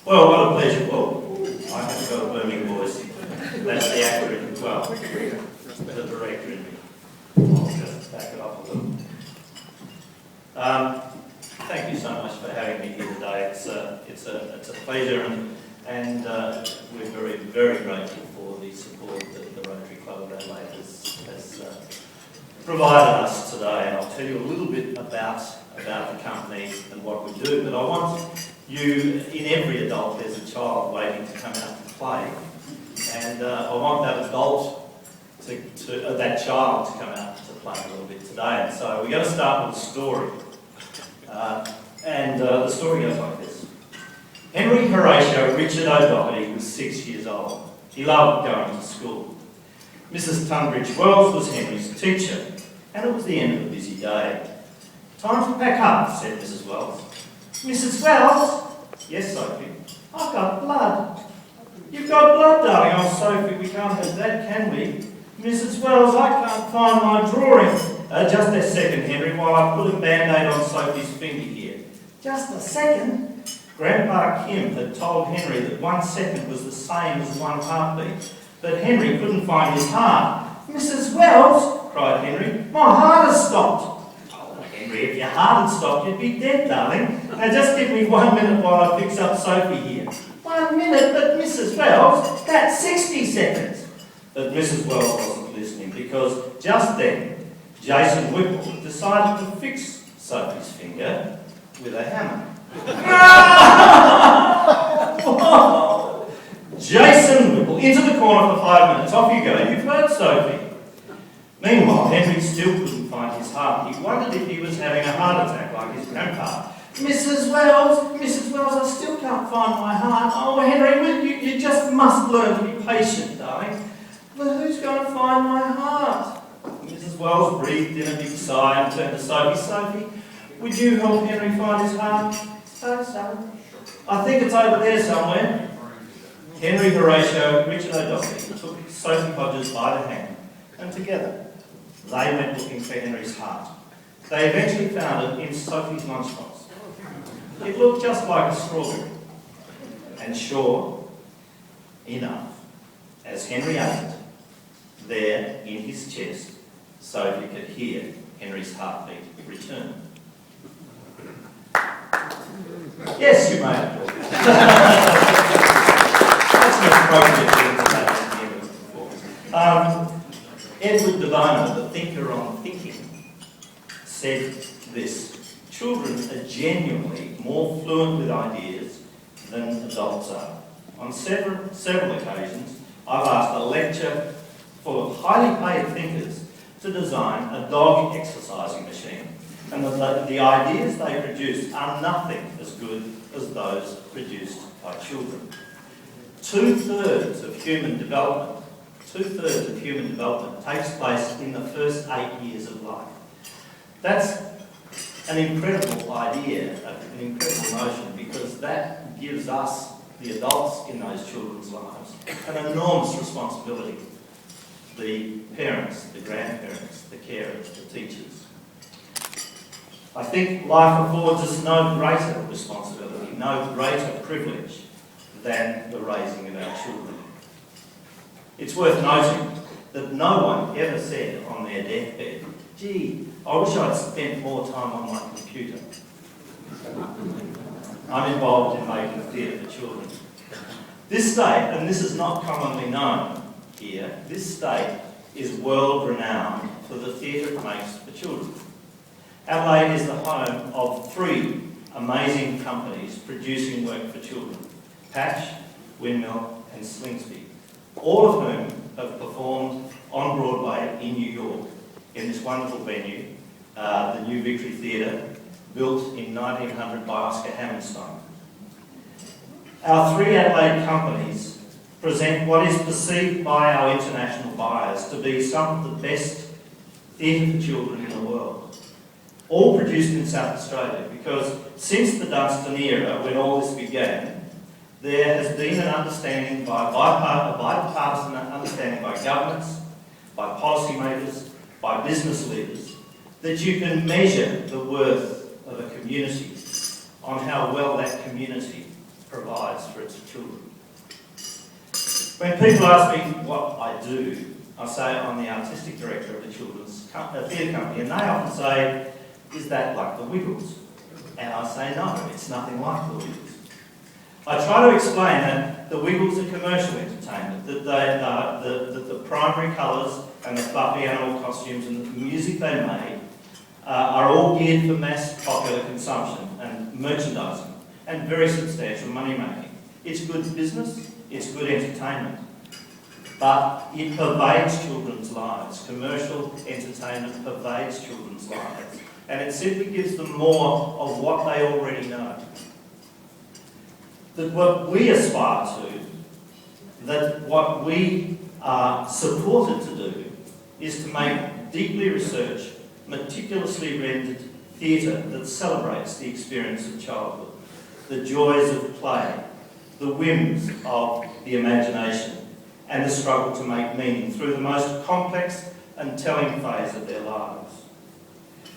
Well, what a pleasure. Well, I have got a booming voice. That's the actor in me. Well, the director in me. I'll just back it up a little. Thank you so much for having me here today. It's a pleasure, and we're very, very grateful for the support that the Rotary Club of Adelaide has provided us today. And I'll tell you a little bit about the company and what we do. But I want you, in every adult, there's a child waiting to come out to play, and I want that adult that child to come out to play a little bit today. And so we're going to start with a story. The story goes like this. Henry Horatio Richard O'Doherty was 6 years old. He loved going to school. Mrs. Tunbridge Wells was Henry's teacher, and it was the end of a busy day. "Time to pack up," said Mrs. Wells. "Mrs. Wells?" "Yes, Sophie." "I've got blood." "You've got blood, darling." "Oh, Sophie, we can't have that, can we?" "Mrs. Wells, I can't find my drawing." Just a second, Henry, while I put a band-aid on Sophie's finger here." "Just a second?" Grandpa Kim had told Henry that 1 second was the same as 1 heartbeat, but Henry couldn't find his heart. "Mrs. Wells," cried Henry, "my heart has stopped." "Oh, Henry, if your heart had stopped, you'd be dead, darling. Now just give me 1 minute while I fix up Sophie here." "1 minute? But Mrs. Wells, that's 60 seconds. But Mrs. Wells wasn't listening, because just then Jason Whipple decided to fix Sophie's finger with a hammer. Whoa! Jason Whipple, into the corner for 5 minutes. Off you go. You've heard Sophie. Meanwhile, Henry still couldn't find his heart. He wondered if he was having a heart attack like his grandpa. Mrs. Wells, I still can't find my heart." "Oh, Henry, you just must learn to be patient, darling." "But who's going to find my heart?" Mrs. Wells breathed in a big sigh and turned to Sophie. "Sophie, would you help Henry find his heart?" So. "I think it's over there somewhere." Henry Horatio Richard O'Doherty took Sophie Hodges by the hand, and together they went looking for Henry's heart. They eventually found it in Sophie's lunchbox. It looked just like a strawberry. And sure enough, as Henry ate it, there in his chest, Sophie could hear Henry's heartbeat return. Yes, you may have. That's an appropriate thing to say at the end of the performance. Edward Devine, the thinker on thinking, said this: "Children are genuinely more fluent with ideas than adults are. On several occasions, I've asked a lecture full of highly paid thinkers to design a dog exercising machine, and the ideas they produce are nothing as good as those produced by children. Two-thirds of human development takes place in the first 8 years of life." That's an incredible idea, an incredible notion, because that gives us, the adults in those children's lives, an enormous responsibility. The parents, the grandparents, the carers, the teachers. I think life affords us no greater responsibility, no greater privilege than the raising of our children. It's worth noting that no one ever said on their deathbed, "Gee, I wish I'd spent more time on my computer." I'm involved in making theatre for children. This state, and this is not commonly known here, this state is world renowned for the theatre it makes for children. Adelaide is the home of 3 amazing companies producing work for children: Patch, Windmill and Slingsby, all of whom have performed on Broadway in New York in this wonderful venue, the New Victory Theatre, built in 1900 by Oscar Hammerstein. Our 3 Adelaide companies present what is perceived by our international buyers to be some of the best theatre for children in the world, all produced in South Australia, because since the Dunstan era, when all this began, there has been an understanding a bipartisan understanding by governments, by policymakers, by business leaders, that you can measure the worth of a community on how well that community provides for its children. When people ask me what I do, I say I'm the Artistic Director of the Children's Theatre Company, and they often say, is that like the Wiggles? And I say, no, it's nothing like the Wiggles. I try to explain that the Wiggles are commercial entertainment, that the primary colours and the fluffy animal costumes and the music they made are all geared for mass popular consumption and merchandising and very substantial money making. It's good business, it's good entertainment, but it pervades children's lives. Commercial entertainment pervades children's lives, and it simply gives them more of what they already know. That what we aspire to, that what we are supported to do, is to make deeply researched, meticulously rendered theatre that celebrates the experience of childhood, the joys of play, the whims of the imagination, and the struggle to make meaning through the most complex and telling phase of their lives.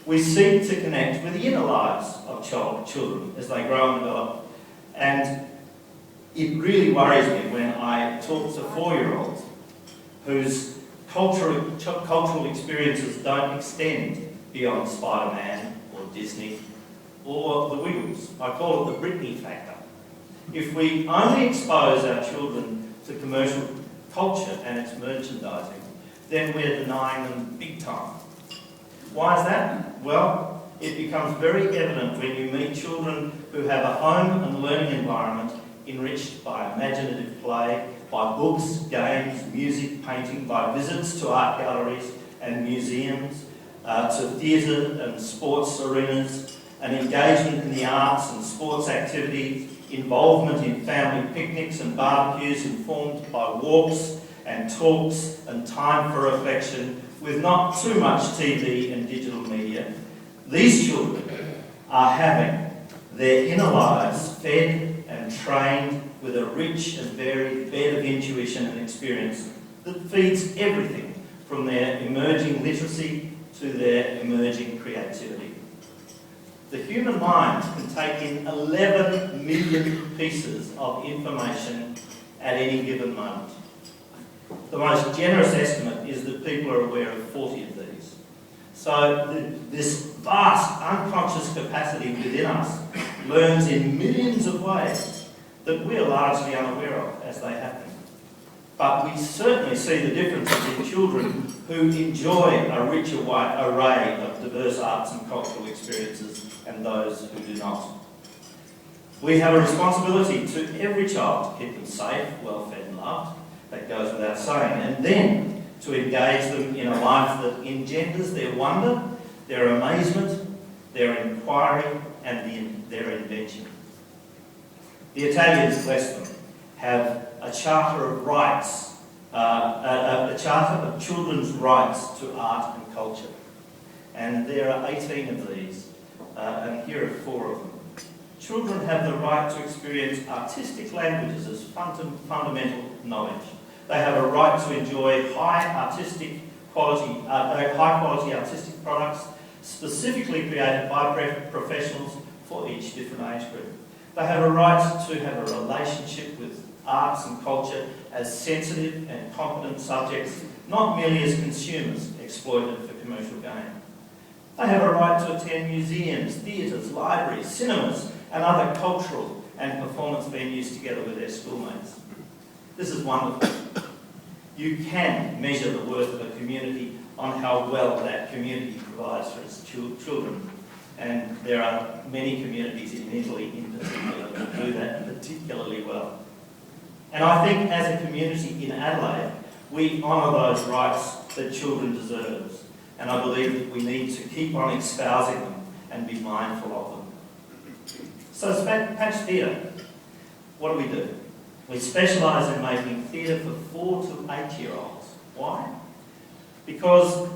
We seek to connect with the inner lives of children as they grow and develop, and it really worries me when I talk to 4-year-olds whose cultural experiences don't extend beyond Spider-Man or Disney or the Wiggles. I call it the Britney factor. If we only expose our children to commercial culture and its merchandising, then we're denying them big time. Why is that? Well, it becomes very evident when you meet children who have a home and learning environment enriched by imaginative play, by books, games, music, painting, by visits to art galleries and museums, to theatre and sports arenas, and engagement in the arts and sports activities, involvement in family picnics and barbecues informed by walks and talks and time for reflection with not too much TV and digital media. These children are having their inner lives fed and trained with a rich and varied bed of intuition and experience that feeds everything from their emerging literacy to their emerging creativity. The human mind can take in 11 million pieces of information at any given moment. The most generous estimate is that people are aware of 40 of these. So this vast unconscious capacity within us learns in millions of ways that we are largely unaware of as they happen. But we certainly see the differences in children who enjoy a richer array of diverse arts and cultural experiences and those who do not. We have a responsibility to every child to keep them safe, well-fed and loved. That goes without saying. And then to engage them in a life that engenders their wonder, their amazement, their inquiry and their invention. The Italians, bless them, have a charter of rights, a charter of children's rights to art and culture. And there are 18 of these, and here are 4 of them. Children have the right to experience artistic languages as fundamental knowledge. They have a right to enjoy high quality artistic products specifically created by professionals for each different age group. They have a right to have a relationship with arts and culture as sensitive and competent subjects, not merely as consumers exploited for commercial gain. They have a right to attend museums, theatres, libraries, cinemas, and other cultural and performance venues together with their schoolmates. This is wonderful. You can measure the worth of a community on how well that community provides for its children. And there are many communities in Italy in particular that do that particularly well. And I think as a community in Adelaide, we honour those rights that children deserve. And I believe that we need to keep on espousing them and be mindful of them. So Patch Theatre, what do? We specialise in making theatre for 4 to 8-year-olds. Why? Because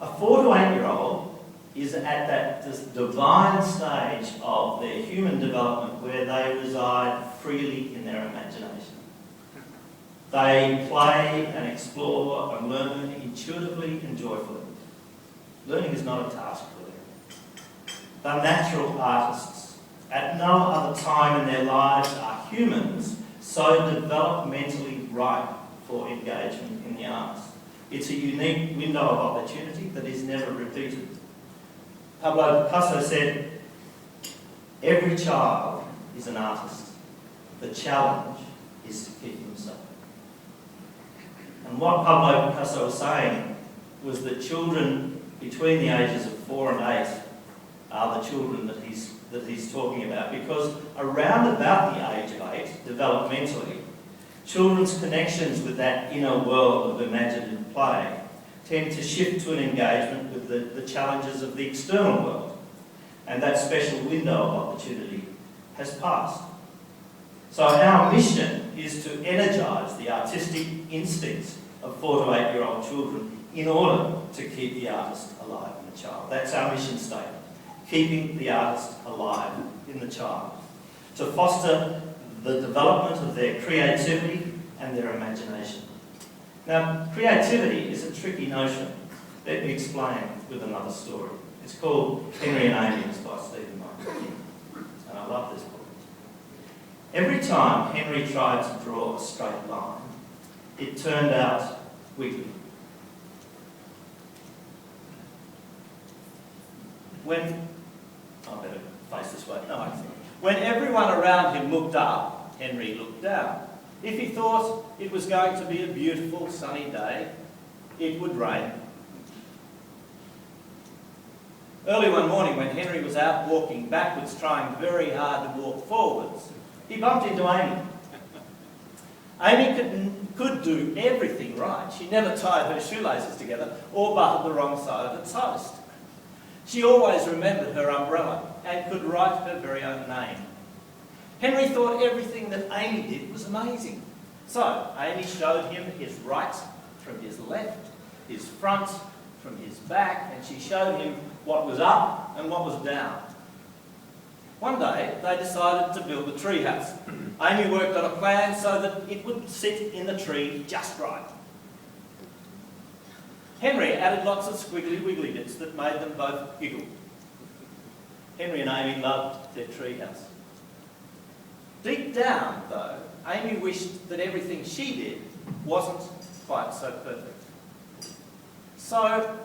a 4 to 8-year-old is at that divine stage of their human development where they reside freely in their imagination. They play and explore and learn intuitively and joyfully. Learning is not a task for them. They're natural artists. At no other time in their lives are humans so developmentally ripe for engagement in the arts. It's a unique window of opportunity that is never repeated. Pablo Picasso said, "Every child is an artist. The challenge is to keep them so." And what Pablo Picasso was saying was that children between the ages of 4 and 8 are the children that he's talking about, because around about the age of 8, developmentally, children's connections with that inner world of imaginative play tend to shift to an engagement with the challenges of the external world, and that special window of opportunity has passed. So our mission is to energise the artistic instincts of 4 to 8-year-old children in order to keep the artist alive in the child. That's our mission statement, keeping the artist alive in the child, to foster the development of their creativity and their imagination. Now, creativity is a tricky notion. Let me explain with another story. It's called Henry and Amy. It's by Stephen Moore. And I love this book. Every time Henry tried to draw a straight line, it turned out wiggly. I better face this way. No, I think. When everyone around him looked up, Henry looked down. If he thought it was going to be a beautiful sunny day, it would rain. Early one morning, when Henry was out walking backwards, trying very hard to walk forwards, he bumped into Amy. Amy could do everything right. She never tied her shoelaces together or buttoned the wrong side of the toast. She always remembered her umbrella and could write her very own name. Henry thought everything that Amy did was amazing. So Amy showed him his right from his left, his front from his back, and she showed him what was up and what was down. One day they decided to build a tree house. Amy worked on a plan so that it would sit in the tree just right. Henry added lots of squiggly wiggly bits that made them both giggle. Henry and Amy loved their tree house. Deep down, though, Amy wished that everything she did wasn't quite so perfect. So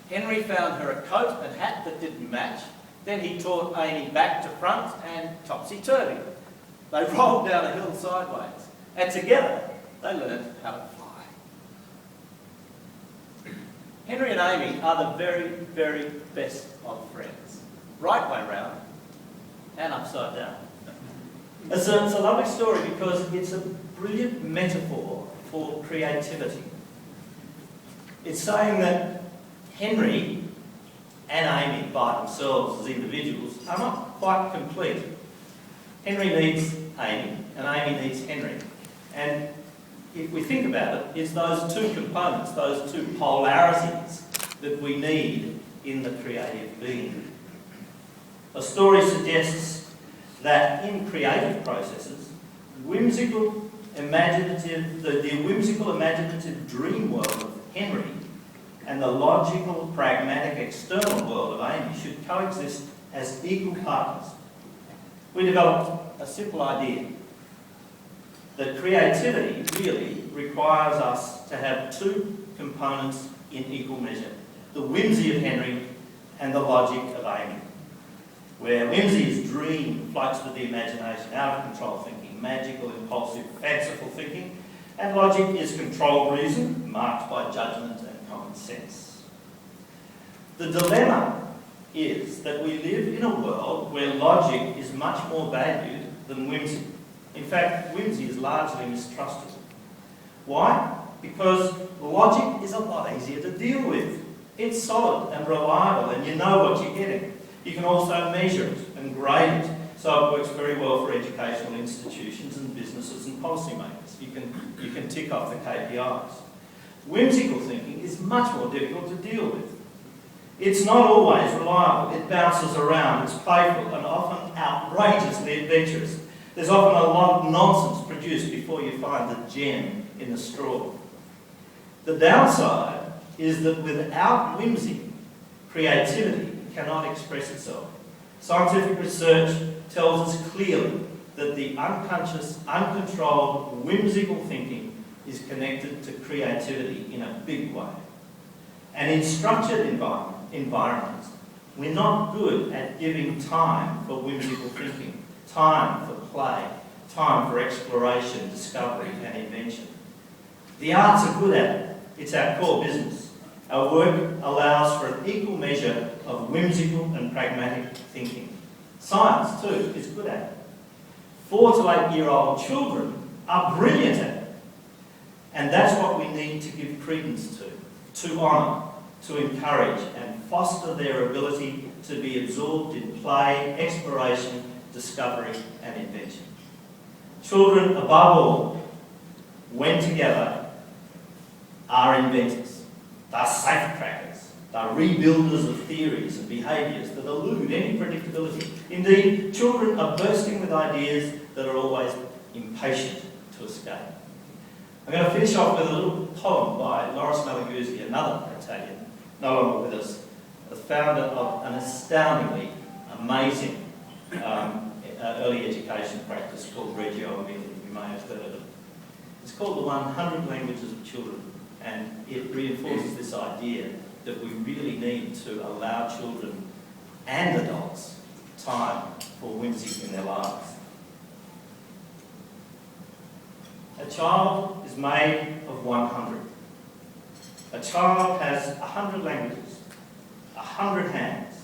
Henry found her a coat and hat that didn't match. Then he taught Amy back to front and topsy-turvy. They rolled down a hill sideways, and together they learned how to fly. Henry and Amy are the very, very best of friends. Right way round and upside down. It's a lovely story because it's a brilliant metaphor for creativity. It's saying that Henry and Amy by themselves as individuals are not quite complete. Henry needs Amy and Amy needs Henry. And if we think about it, it's those two components, those two polarities that we need in the creative being. A story suggests that in creative processes, the whimsical imaginative dream world of Henry and the logical, pragmatic, external world of Amy should coexist as equal partners. We developed a simple idea that creativity really requires us to have two components in equal measure: the whimsy of Henry and the logic of Amy. Where whimsy is dream, floats with the imagination, out of control thinking, magical, impulsive, fanciful thinking, and logic is controlled reason, marked by judgment and common sense. The dilemma is that we live in a world where logic is much more valued than whimsy. In fact, whimsy is largely mistrusted. Why? Because logic is a lot easier to deal with. It's solid and reliable and you know what you're getting. You can also measure it and grade it, so it works very well for educational institutions and businesses and policymakers. You can tick off the KPIs. Whimsical thinking is much more difficult to deal with. It's not always reliable. It bounces around, it's playful and often outrageously adventurous. There's often a lot of nonsense produced before you find the gem in the straw. The downside is that without whimsy, creativity cannot express itself. Scientific research tells us clearly that the unconscious, uncontrolled, whimsical thinking is connected to creativity in a big way. And in structured environments, we're not good at giving time for whimsical thinking, time for play, time for exploration, discovery and invention. The arts are good at it. It's our core business. Our work allows for an equal measure of whimsical and pragmatic thinking. Science, too, is good at it. 4 to 8-year-old children are brilliant at it. And that's what we need to give credence to honour, to encourage and foster their ability to be absorbed in play, exploration, discovery and invention. Children, above all, when together, are inventors. They're safecrackers. They're rebuilders of theories and behaviours that elude any predictability. Indeed, children are bursting with ideas that are always impatient to escape. I'm going to finish off with a little poem by Loris Malaguzzi, another Italian, no longer with us, the founder of an astoundingly amazing early education practice called Reggio Emilia. You may have heard of it. It's called the 100 Languages of Children, and it reinforces this idea that we really need to allow children and adults time for whimsy in their lives. A child is made of 100. A child has 100 languages, 100 hands,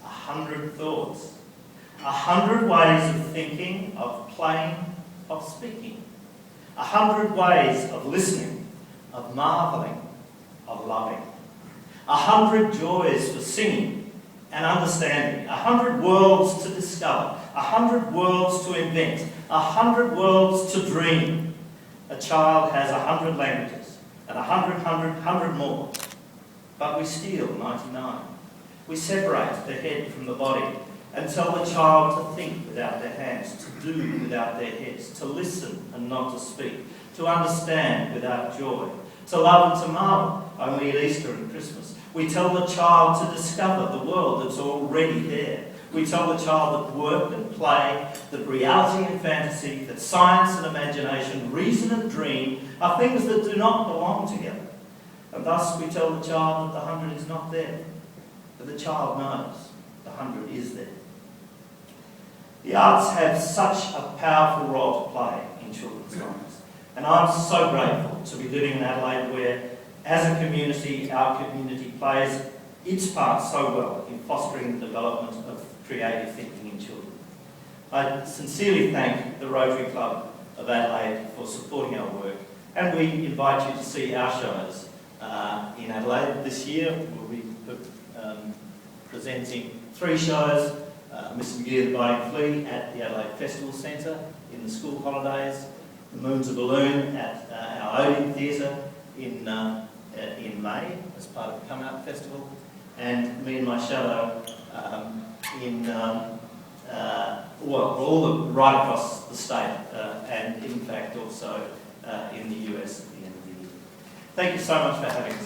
100 thoughts, 100 ways of thinking, of playing, of speaking, 100 ways of listening, of marvelling, of loving, 100 joys for singing and understanding, 100 worlds to discover, 100 worlds to invent, 100 worlds to dream. A child has 100 languages and 100 more. But we steal 99. We separate the head from the body and tell the child to think without their hands, to do without their heads, to listen and not to speak, to understand without joy, to love and to marvel only at Easter and Christmas. We tell the child to discover the world that's already there. We tell the child that work and play, that reality and fantasy, that science and imagination, reason and dream are things that do not belong together. And thus we tell the child that the 100 is not there. But the child knows the 100 is there. The arts have such a powerful role to play in children's lives. And I'm so grateful to be living in Adelaide where, as a community, our community plays its part so well in fostering the development of creative thinking in children. I sincerely thank the Rotary Club of Adelaide for supporting our work, and we invite you to see our shows in Adelaide this year. We'll be presenting 3 shows, Miss McGee the Biting Flea at the Adelaide Festival Centre in the school holidays, The Moon's a Balloon at our Odeon Theatre in May as part of the Come Out Festival, and Me and My Shadow right across the state, and in fact also in the US at the end of the year. Thank you so much for having us.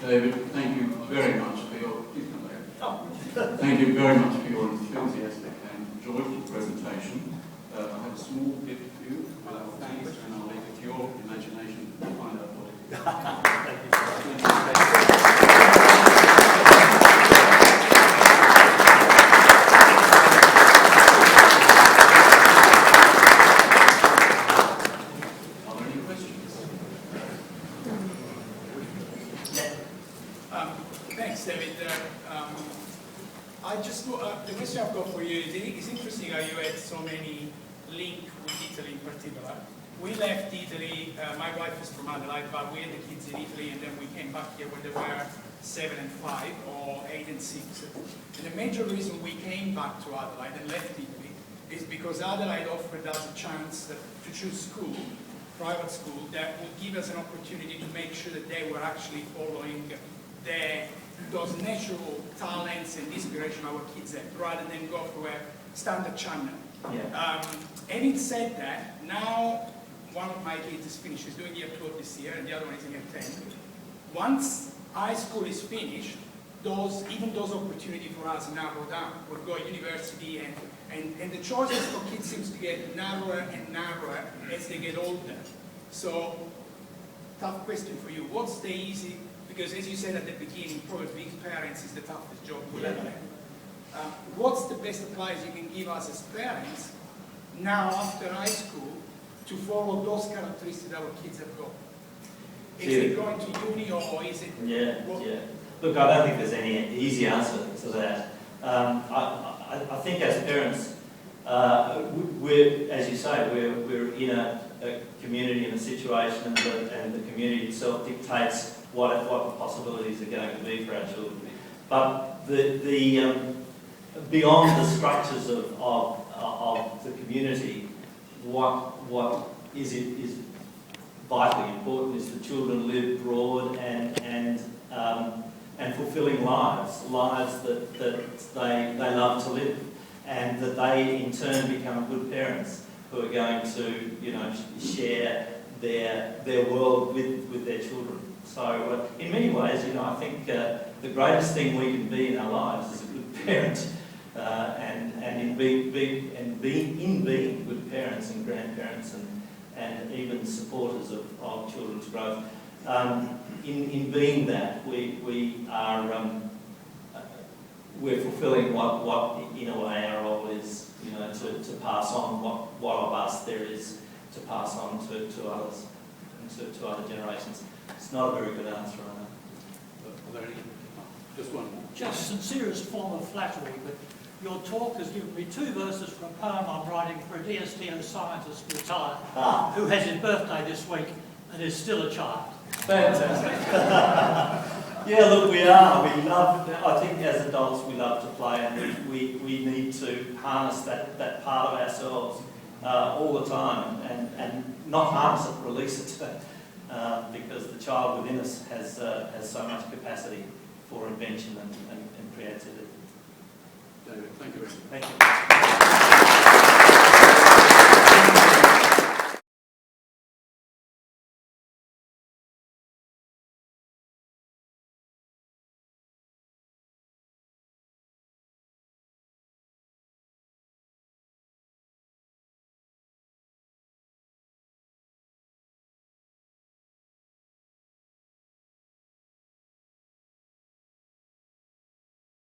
David, thank you very much for your thank you very much for your enthusiastic and joyful presentation. I have a small gift for you with our thanks, and I'll leave it to your imagination to find out what it is. Are there any questions? Thanks, David. The question I've got for you is it's interesting how you had so many links with Italy in particular. We left Italy, my wife is from Adelaide, but we had the kids in Italy and then we came back here when they were 7 and 5 or 8 and 6. And the major reason we came back to Adelaide and left Italy is because Adelaide offered us a chance to choose school, private school, that would give us an opportunity to make sure that they were actually following those natural talents and inspiration our kids have, rather than go through a standard channel. Yeah. Having said that, now one of my kids is finished, he's doing year 12 this year, and the other one is in year 10. Once high school is finished, even those opportunities for us narrow down. We'll go to university and the choices for kids seems to get narrower and narrower as they get older. So, tough question for you. What's the easy, because as you said at the beginning, probably being parents is the toughest job we'll ever have. What's the best advice you can give us as parents now after high school to follow those characteristics that our kids have got? Is it going to uni or is it... Yeah. Look, I don't think there's any easy answer to that. I think as parents, we're, as you say, we're in a community, in a situation, and the community itself dictates what the possibilities are going to be for our children. But beyond the structures of the community, what is vitally important is that children live broad and fulfilling lives that they love to live, and that they in turn become good parents who are going to share their world with their children. So in many ways, I think the greatest thing we can be in our lives is a good parent, and in being good parents and grandparents and even supporters of children's growth. In being that, we're fulfilling what in a way our role is, to pass on what of us there is to pass on to others and to other generations. It's not a very good answer on that. Are there any? Just one more. Just sincerest form of flattery, but your talk has given me 2 verses from a poem I'm writing for a DSTO scientist retired, who has his birthday this week and is still a child. Fantastic. Yeah, look, we are. We love, I think as adults we love to play, and we need to harness that part of ourselves all the time, and not harness it, release it, because the child within us has so much capacity for invention and creativity. David, thank you very much. Thank you.